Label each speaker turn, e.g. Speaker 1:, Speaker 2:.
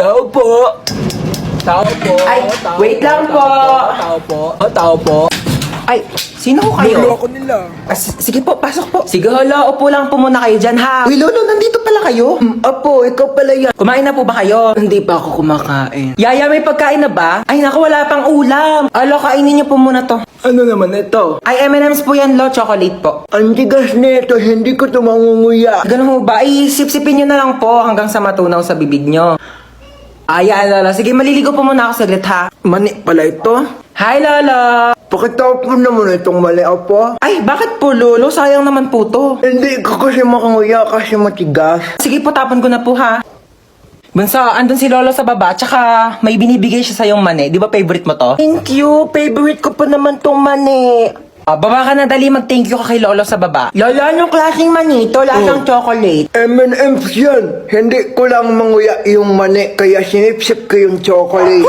Speaker 1: Tao po. Tao po.
Speaker 2: Ay, wait lang po.
Speaker 1: Tao po. Tao po.
Speaker 2: Ay, sino ho kayo?
Speaker 1: Lolo ko nila.
Speaker 2: Sige po, pasok po. Sige, hala, upo lang po muna kayo dyan, ha? Uy, Lolo, nandito pala kayo?
Speaker 1: Apo, ikaw pala yan.
Speaker 2: Kumain na po ba kayo?
Speaker 1: Hindi pa ako kumakain.
Speaker 2: Yaya, may pagkain na ba? Ay, naku, wala pang ulam. Alo, kainin niyo po muna to.
Speaker 1: Ano naman ito?
Speaker 2: Ay, M&M's po yan, Lo. Chocolate po.
Speaker 1: Ang tigas nito, hindi ko ito mangunguya.
Speaker 2: Ganun ho ba? Ay, sip-sipin niyo na lang po hanggang sa matunaw sa bibig niyo. Ay, Lolo. Sige, maliligo po muna ako saglit, ha?
Speaker 1: Mani pala ito?
Speaker 2: Hi, Lolo.
Speaker 1: Pakitaw po naman itong mali, Apo.
Speaker 2: Ay, bakit po, Lolo? Sayang naman po to.
Speaker 1: Hindi ko kasi makanguya kasi matigas.
Speaker 2: Sige po, tapon ko na po, ha? Bunso, andun si Lolo sa baba, tsaka may binibigay siya sa yung mani. Di ba favorite mo to?
Speaker 1: Thank you. Favorite ko pa naman tong mani.
Speaker 2: Baba ka na, dali. Mag-thank you ka kay Lolo sa baba.
Speaker 1: Lolo, anong klaseng mani ito? Lasang chocolate. M&M's yan. Hindi ko lang manguya yung mani, kaya sinipsip ko yung chocolate.